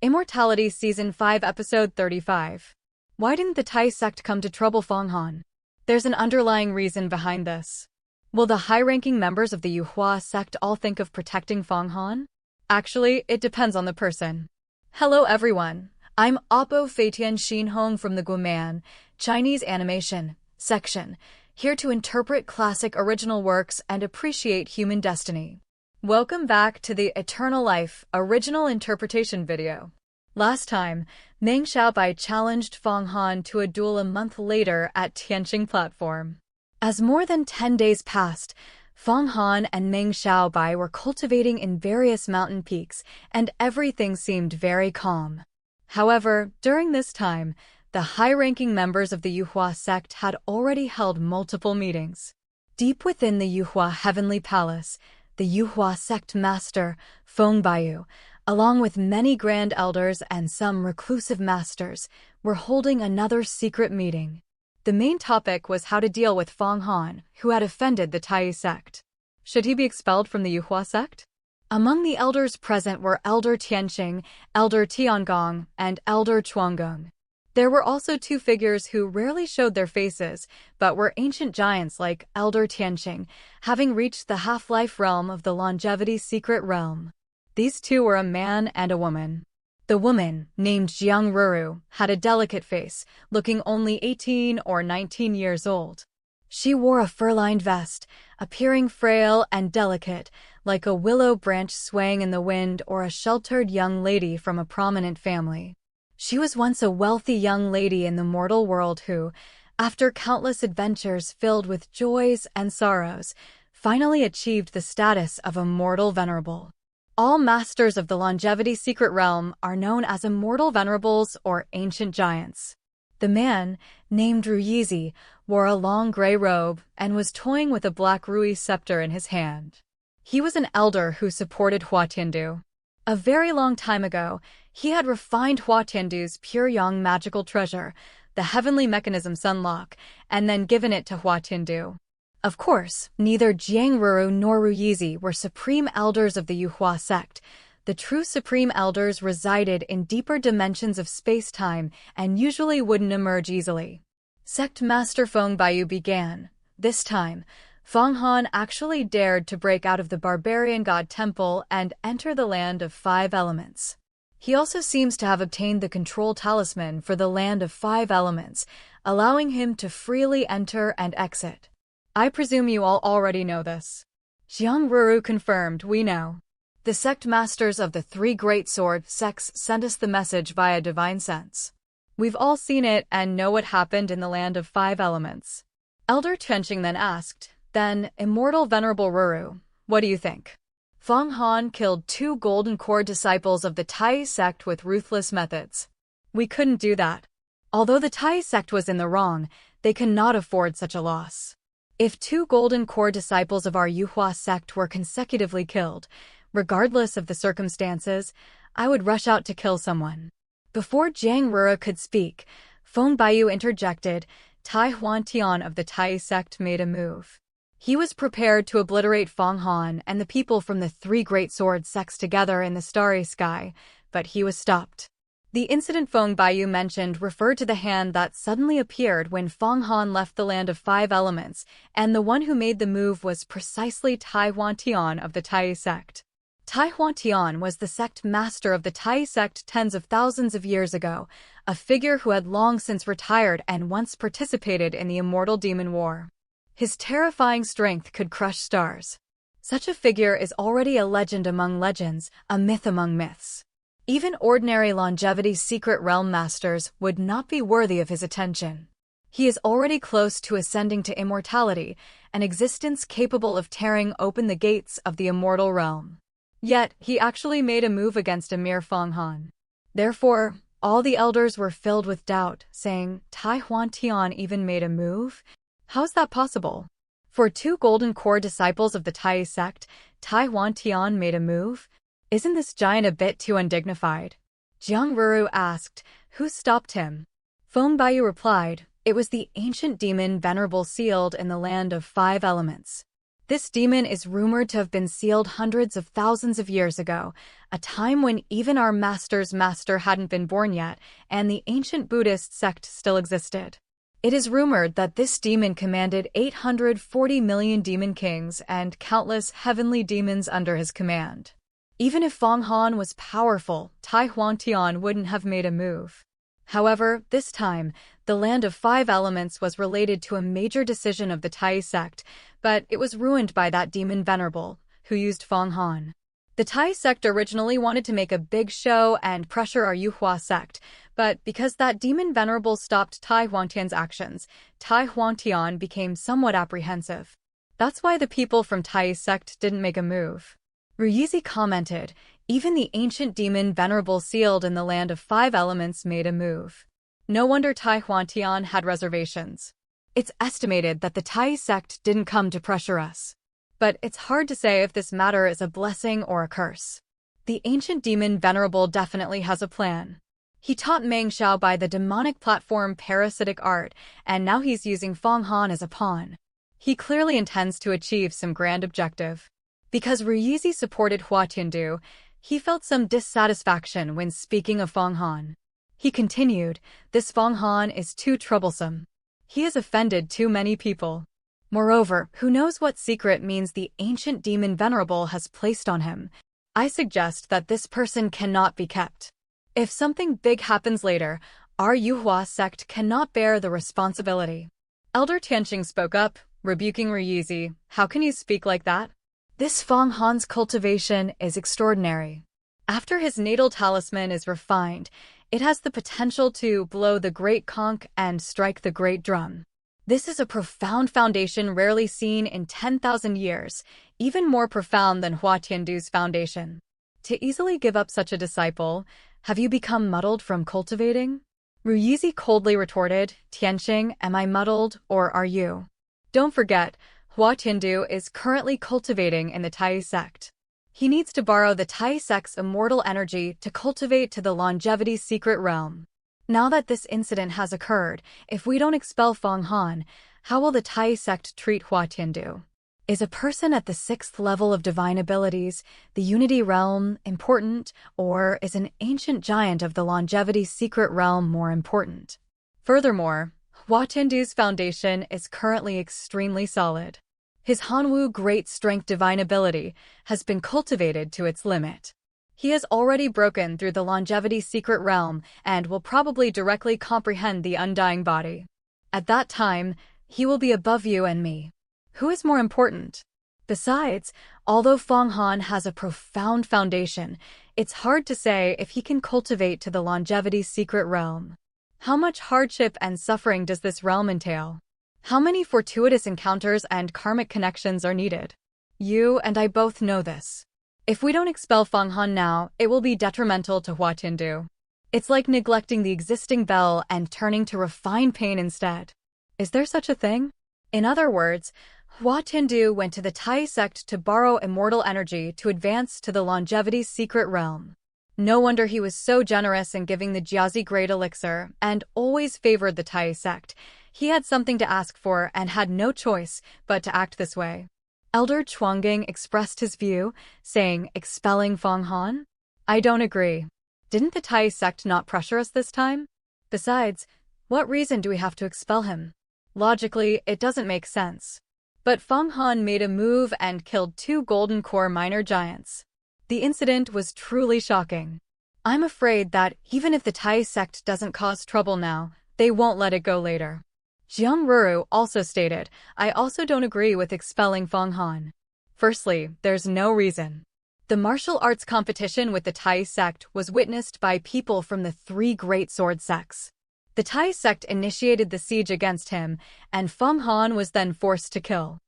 Immortality Season 5 Episode 35. Why didn't the Tai sect come to trouble Fong Han? There's an underlying reason behind this. Will the high-ranking members of the Donghua sect all think of protecting Fong Han? Actually, it depends on the person. Hello everyone, I'm Oppo Feitian Xin Hong from the Guoman, Chinese animation, section, here to interpret classic original works and appreciate human destiny. Welcome back to the Eternal Life original interpretation video. Last time, Meng Xiaobai challenged Fong Han to a duel a month later at Tianqing platform. As more than 10 days passed, Fong Han and Meng Xiaobai were cultivating in various mountain peaks, and everything seemed very calm. However, during this time, the high-ranking members of the Donghua sect had already held multiple meetings. Deep within the Donghua Heavenly Palace, the Donghua sect master, Fong Han, along with many grand elders and some reclusive masters, were holding another secret meeting. The main topic was how to deal with Fong Han, who had offended the Tai sect. Should he be expelled from the Donghua sect? Among the elders present were Elder Tianqing, Elder Tiangong, and Elder Chuanggong. There were also two figures who rarely showed their faces, but were ancient giants like Elder Tianqing, having reached the half-life realm of the longevity secret realm. These two were a man and a woman. The woman, named Jiang Ruru, had a delicate face, looking only 18 or 19 years old. She wore a fur-lined vest, appearing frail and delicate, like a willow branch swaying in the wind or a sheltered young lady from a prominent family. She was once a wealthy young lady in the mortal world who, after countless adventures filled with joys and sorrows, finally achieved the status of Immortal Venerable. All masters of the longevity secret realm are known as Immortal Venerables or Ancient Giants. The man, named Ruyizi, wore a long gray robe and was toying with a black Rui scepter in his hand. He was an elder who supported Hua Tiandu. A very long time ago, he had refined Hua Tiandu's pure yang magical treasure, the heavenly mechanism Sunlock, and then given it to Hua Tiandu. Of course, neither Jiang Ruru nor Ruyizi were supreme elders of the Donghua sect. The true supreme elders resided in deeper dimensions of space-time and usually wouldn't emerge easily. Sect Master Fong Han began. This time, Fong Han actually dared to break out of the barbarian god temple and enter the land of 5 elements. He also seems to have obtained the control talisman for the land of 5 elements, allowing him to freely enter and exit. I presume you all already know this. Jiang Ruru confirmed, we know. The sect masters of the 3 great sword sects sent us the message via divine sense. We've all seen it and know what happened in the land of 5 elements. Elder Tianqing then asked, then, Immortal Venerable Ruru, what do you think? Fong Han killed 2 golden core disciples of the Tai sect with ruthless methods. We couldn't do that. Although the Tai sect was in the wrong, they cannot afford such a loss. If 2 golden core disciples of our Donghua sect were consecutively killed, regardless of the circumstances, I would rush out to kill someone. Before Jiang Ruru could speak, Fong Han interjected. Tai Huan Tian of the Tai sect made a move. He was prepared to obliterate Fong Han and the people from the 3 great sword sects together in the starry sky, but he was stopped. The incident Fong Han mentioned referred to the hand that suddenly appeared when Fong Han left the land of 5 elements, and the one who made the move was precisely Tai Huan Tian of the Tai sect. Tai Huan Tian was the sect master of the Tai sect tens of thousands of years ago, a figure who had long since retired and once participated in the Immortal Demon War. His terrifying strength could crush stars. Such a figure is already a legend among legends, a myth among myths. Even ordinary longevity secret realm masters would not be worthy of his attention. He is already close to ascending to immortality, an existence capable of tearing open the gates of the immortal realm. Yet, he actually made a move against a mere Fong Han. Therefore, all the elders were filled with doubt, saying, Tai Huan Tian even made a move? How's that possible? For 2 golden core disciples of the Tai sect, Tai Huan Tian made a move? Isn't this giant a bit too undignified? Jiang Ruru asked, who stopped him? Fong Han replied, it was the ancient demon Venerable sealed in the land of 5 elements. This demon is rumored to have been sealed hundreds of thousands of years ago, a time when even our master's master hadn't been born yet, and the ancient Buddhist sect still existed. It is rumored that this demon commanded 840 million demon kings and countless heavenly demons under his command. Even if Fong Han was powerful, Tai Huangtian wouldn't have made a move. However, this time, the Land of Five Elements was related to a major decision of the Tai sect, but it was ruined by that demon venerable, who used Fong Han. The Tai sect originally wanted to make a big show and pressure our Yuhua sect, but because that demon venerable stopped Tai Huangtian's actions, Tai Huangtian became somewhat apprehensive. That's why the people from Tai sect didn't make a move. Ruyizi commented, even the ancient demon venerable sealed in the Land of Five Elements made a move. No wonder Tai Huangtian had reservations. It's estimated that the Tai sect didn't come to pressure us. But it's hard to say if this matter is a blessing or a curse. The ancient demon venerable definitely has a plan. He taught Meng Xiao by the demonic platform parasitic art, and now he's using Fong Han as a pawn. He clearly intends to achieve some grand objective. Because Ruyizi supported Hua Tiandu, he felt some dissatisfaction when speaking of Fong Han. He continued, this Fong Han is too troublesome. He has offended too many people. Moreover, who knows what secret means the ancient demon venerable has placed on him? I suggest that this person cannot be kept. If something big happens later, our Yuhua sect cannot bear the responsibility. Elder Tianqing spoke up, rebuking Ruyizi, how can you speak like that? This Fong Han's cultivation is extraordinary. After his natal talisman is refined, it has the potential to blow the great conch and strike the great drum. This is a profound foundation rarely seen in 10,000 years, even more profound than Hua Tiandu's foundation. To easily give up such a disciple, have you become muddled from cultivating? Ruyizi coldly retorted, Tianqing, am I muddled, or are you? Don't forget, Hua Tiandu is currently cultivating in the Tai sect. He needs to borrow the Tai sect's immortal energy to cultivate to the longevity secret realm. Now that this incident has occurred, if we don't expel Fong Han, how will the Tai sect treat Hua Tiandu? Is a person at the 6th level of divine abilities, the unity realm, important, or is an ancient giant of the longevity secret realm more important? Furthermore, Hua Tiandu's foundation is currently extremely solid. His Hanwu Great Strength Divine Ability has been cultivated to its limit. He has already broken through the longevity secret realm and will probably directly comprehend the undying body. At that time, he will be above you and me. Who is more important? Besides, although Fong Han has a profound foundation, it's hard to say if he can cultivate to the longevity secret realm. How much hardship and suffering does this realm entail? How many fortuitous encounters and karmic connections are needed? You and I both know this. If we don't expel Fong Han now, it will be detrimental to Hua Tiandu. It's like neglecting the existing bell and turning to refined pain instead. Is there such a thing? In other words, Hua Tiandu went to the Tai sect to borrow immortal energy to advance to the longevity secret realm. No wonder he was so generous in giving the Jiazi Great Elixir and always favored the Tai sect. He had something to ask for and had no choice but to act this way. Elder Chuangang expressed his view, saying, expelling Fong Han? I don't agree. Didn't the Tai sect not pressure us this time? Besides, what reason do we have to expel him? Logically, it doesn't make sense. But Fong Han made a move and killed 2 golden core minor giants. The incident was truly shocking. I'm afraid that even if the Tai sect doesn't cause trouble now, they won't let it go later. Jiang Ruru also stated, I also don't agree with expelling Fong Han. Firstly, there's no reason. The martial arts competition with the Tai sect was witnessed by people from the 3 great sword sects. The Tai sect initiated the siege against him, and Fong Han was then forced to kill.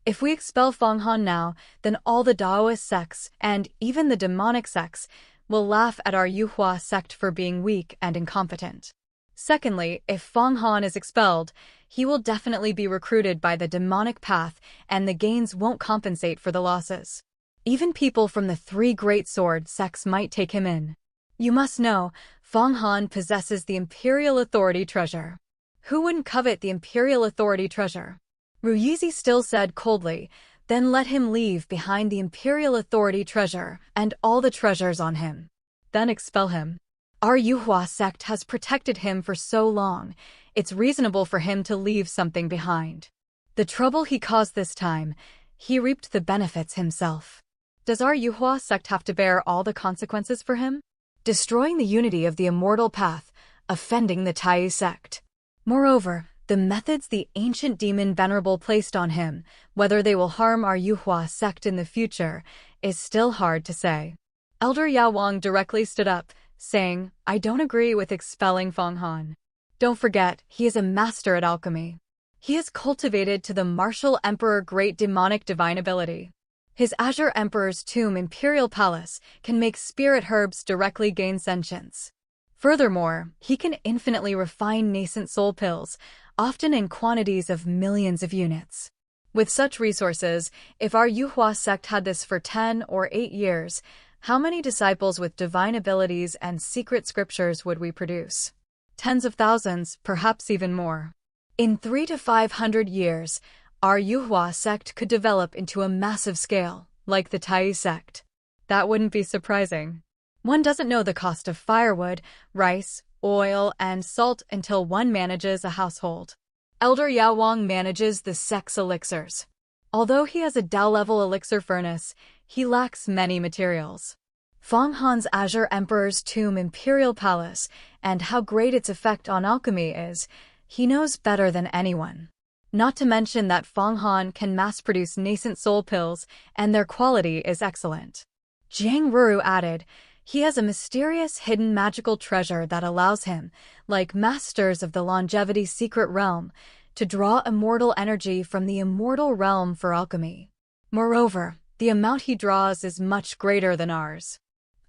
If we expel Fong Han now, then all the Daoist sects, and even the demonic sects, will laugh at our Yuhua sect for being weak and incompetent. Secondly, if Fong Han is expelled, he will definitely be recruited by the demonic path, and the gains won't compensate for the losses. Even people from the 3 great sword sects might take him in. You must know, Fong Han possesses the Imperial Authority treasure. Who wouldn't covet the Imperial Authority treasure? Ruyizi still said coldly, Then let him leave behind the imperial authority treasure and all the treasures on him. Then expel him. Our Yuhua sect has protected him for so long, it's reasonable for him to leave something behind. The trouble he caused this time, he reaped the benefits himself. Does our Yuhua sect have to bear all the consequences for him? Destroying the unity of the immortal path, offending the Tai sect. Moreover, the methods the ancient demon venerable placed on him, whether they will harm our Yuhua sect in the future, is still hard to say. Elder Yao Wang directly stood up, saying, I don't agree with expelling Fong Han. Don't forget, he is a master at alchemy. He is cultivated to the martial emperor great demonic divine ability. His Azure Emperor's tomb Imperial Palace can make spirit herbs directly gain sentience. Furthermore, he can infinitely refine nascent soul pills, often in quantities of millions of units. With such resources, if our Yuhua sect had this for 10 or 8 years, how many disciples with divine abilities and secret scriptures would we produce? Tens of thousands, perhaps even more. In 300 to 500 years, our Yuhua sect could develop into a massive scale, like the Tai sect. That wouldn't be surprising. One doesn't know the cost of firewood, rice, oil, and salt until one manages a household. Elder Yao Wang manages the sect's elixirs. Although he has a Dao-level elixir furnace, he lacks many materials. Fong Han's Azure Emperor's tomb Imperial Palace and how great its effect on alchemy is, he knows better than anyone. Not to mention that Fong Han can mass-produce nascent soul pills and their quality is excellent. Jiang Ruru added, he has a mysterious hidden magical treasure that allows him, like masters of the longevity secret realm, to draw immortal energy from the immortal realm for alchemy. Moreover, the amount he draws is much greater than ours.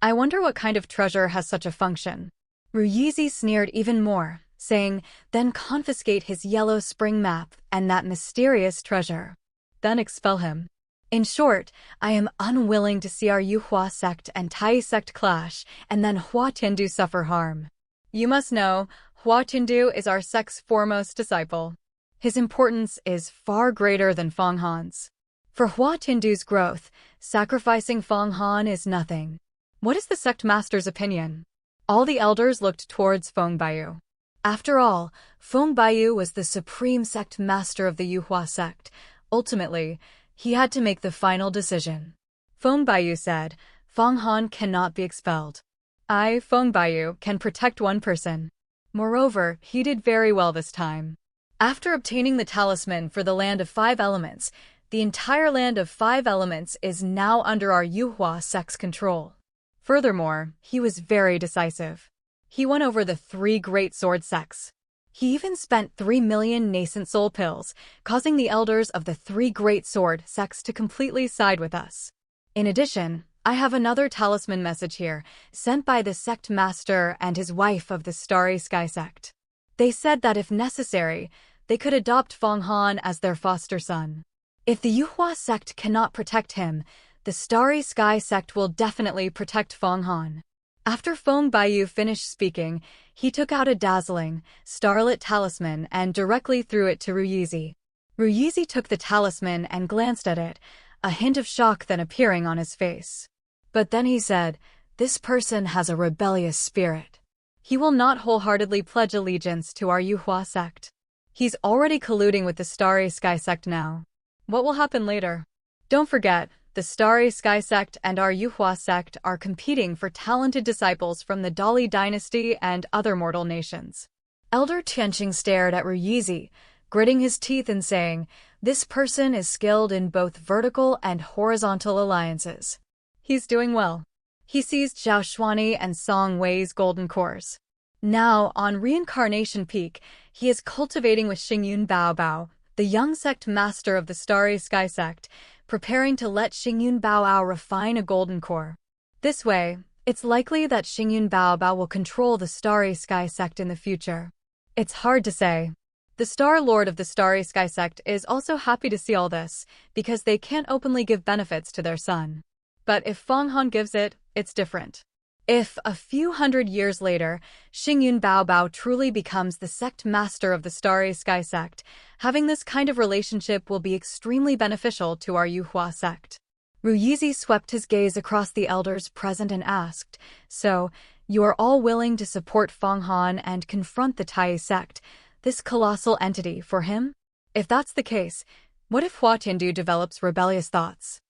I wonder what kind of treasure has such a function. Ruyizi sneered even more, saying, then confiscate his yellow spring map and that mysterious treasure. Then expel him. In short, I am unwilling to see our Yuhua sect and Tai sect clash and then Hua Tiandu suffer harm. You must know, Hua Tiandu is our sect's foremost disciple. His importance is far greater than Fong Han's. For Hua Tiandu's growth, sacrificing Fong Han is nothing. What is the sect master's opinion? All the elders looked towards Feng Baiyu. After all, Feng Baiyu was the supreme sect master of the Yuhua sect. Ultimately, he had to make the final decision. Feng Baiyu said, Fong Han cannot be expelled. I, Feng Baiyu, can protect one person. Moreover, he did very well this time. After obtaining the talisman for the land of 5 elements, the entire land of 5 elements is now under our Yuhua sect's control. Furthermore, he was very decisive. He won over the 3 great sword sects. He even spent 3 million nascent soul pills, causing the elders of the 3 great sword sects to completely side with us. In addition, I have another talisman message here, sent by the sect master and his wife of the Starry Sky sect. They said that if necessary, they could adopt Fong Han as their foster son. If the Yuhua sect cannot protect him, the Starry Sky sect will definitely protect Fong Han. After Feng Baiyu finished speaking, he took out a dazzling, starlit talisman and directly threw it to Ruyizi. Ruyizi took the talisman and glanced at it, a hint of shock then appearing on his face. But then he said, this person has a rebellious spirit. He will not wholeheartedly pledge allegiance to our Yuhua sect. He's already colluding with the Starry Sky sect now. What will happen later? Don't forget, the Starry Sky sect and our Yuhua sect are competing for talented disciples from the Dali dynasty and other mortal nations. Elder Tianqing stared at Ruyizi, gritting his teeth and saying, this person is skilled in both vertical and horizontal alliances. He's doing well. He seized Zhao Xuani and Song Wei's golden cores. Now, on Reincarnation Peak, he is cultivating with Xingyun Baobao, the young sect master of the Starry Sky sect, preparing to let Xingyun Baoao refine a golden core. This way, it's likely that Xingyun Baoao will control the Starry Sky sect in the future. It's hard to say. The Star Lord of the Starry Sky sect is also happy to see all this, because they can't openly give benefits to their son. But if Fong Han gives it, it's different. If, a few hundred years later, Xingyun Baobao truly becomes the sect master of the Starry Sky sect, having this kind of relationship will be extremely beneficial to our Yuhua sect. Ruyizi swept his gaze across the elders present and asked, "So, you are all willing to support Fong Han and confront the Tai sect, this colossal entity, for him? If that's the case, what if Hua Tiandu develops rebellious thoughts?"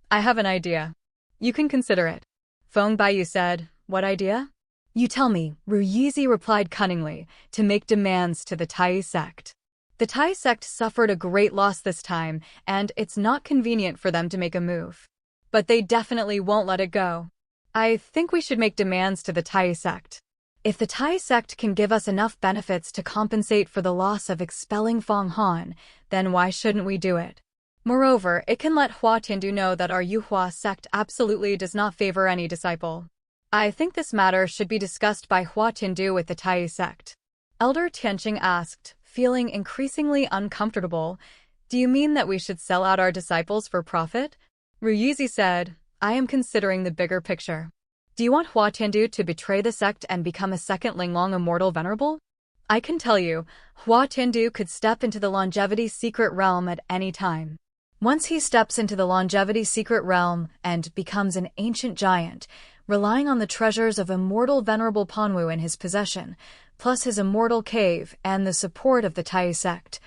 "I have an idea. You can consider it." Feng Baiyu said. "What idea?" "You tell me," Ruyizi replied cunningly, "to make demands to the Tai sect. The Tai sect suffered a great loss this time, and it's not convenient for them to make a move. But they definitely won't let it go. I think we should make demands to the Tai sect. If the Tai sect can give us enough benefits to compensate for the loss of expelling Fong Han, then why shouldn't we do it? Moreover, it can let Hua Tiandu know that our Yuhua sect absolutely does not favor any disciple. I think this matter should be discussed by Hua Tiandu with the Tai sect." Elder Tianqing asked, feeling increasingly uncomfortable, "Do you mean that we should sell out our disciples for profit?" Ruyizi said, "I am considering the bigger picture. Do you want Hua Tiandu to betray the sect and become a second Linglong Immortal Venerable? I can tell you, Hua Tiandu could step into the Longevity Secret Realm at any time. Once he steps into the Longevity Secret Realm and becomes an ancient giant, relying on the treasures of Immortal Venerable Panwu in his possession, plus his immortal cave and the support of the Tai sect,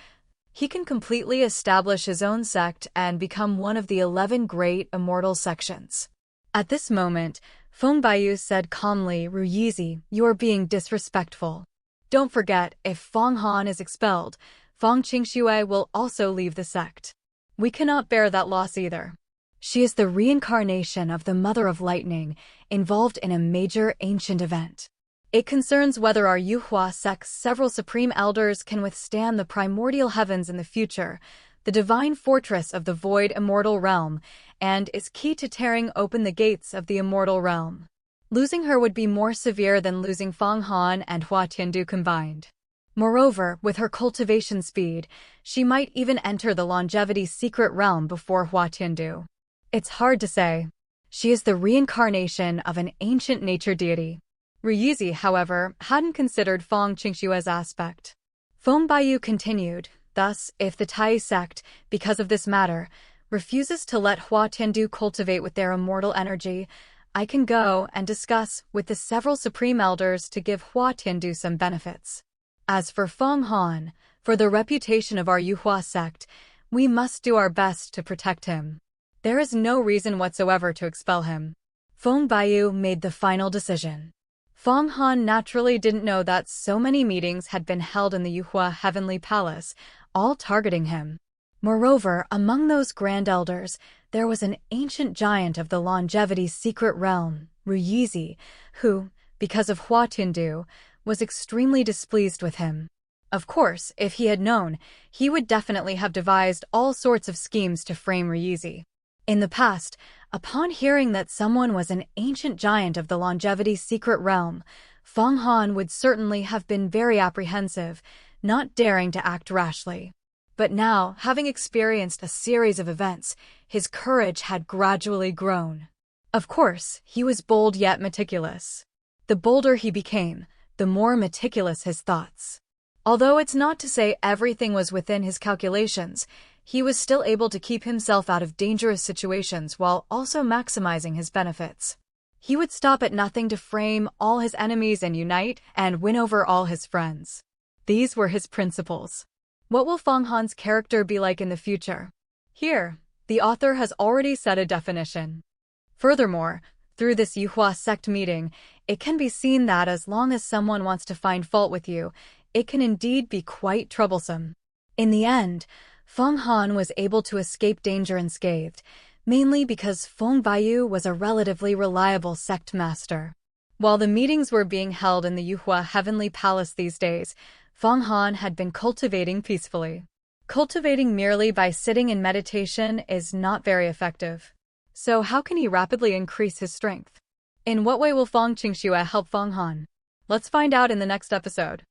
he can completely establish his own sect and become one of the 11 great immortal sections." At this moment, Feng Baiyu said calmly, "Ruyizi, you are being disrespectful. Don't forget, if Fong Han is expelled, Fang Qingxue will also leave the sect. We cannot bear that loss either. She is the reincarnation of the Mother of Lightning, involved in a major ancient event. It concerns whether our Yuhua sect's several supreme elders can withstand the primordial heavens in the future, the divine fortress of the void immortal realm, and is key to tearing open the gates of the immortal realm. Losing her would be more severe than losing Fong Han and Hua Tiandu combined. Moreover, with her cultivation speed, she might even enter the Longevity Secret Realm before Hua Tiandu. It's hard to say. She is the reincarnation of an ancient nature deity." Ruyizi, however, hadn't considered Fang Qingxue's aspect. Feng Baiyu continued, "Thus, if the Tai sect, because of this matter, refuses to let Hua Tiandu cultivate with their immortal energy, I can go and discuss with the several supreme elders to give Hua Tiandu some benefits. As for Fong Han, for the reputation of our Yuhua sect, we must do our best to protect him. There is no reason whatsoever to expel him." Feng Baiyu made the final decision. Fong Han naturally didn't know that so many meetings had been held in the Yuhua Heavenly Palace, all targeting him. Moreover, among those grand elders, there was an ancient giant of the Longevity Secret Realm, Ruyizi, who, because of Hua Tiandu, was extremely displeased with him. Of course, if he had known, he would definitely have devised all sorts of schemes to frame Ruyizi. In the past, upon hearing that someone was an ancient giant of the Longevity Secret Realm, Fong Han would certainly have been very apprehensive, not daring to act rashly. But now, having experienced a series of events, his courage had gradually grown. Of course, he was bold yet meticulous. The bolder he became, the more meticulous his thoughts. Although it's not to say everything was within his calculations, he was still able to keep himself out of dangerous situations while also maximizing his benefits. He would stop at nothing to frame all his enemies and unite and win over all his friends. These were his principles. What will Fong Han's character be like in the future? Here, the author has already set a definition. Furthermore, through this Yuhua sect meeting, it can be seen that as long as someone wants to find fault with you, it can indeed be quite troublesome. In the end, Fong Han was able to escape danger unscathed, mainly because Feng Baiyu was a relatively reliable sect master. While the meetings were being held in the Yuhua Heavenly Palace these days, Fong Han had been cultivating peacefully. Cultivating merely by sitting in meditation is not very effective. So how can he rapidly increase his strength? In what way will Fang Qingxue help Fong Han? Let's find out in the next episode.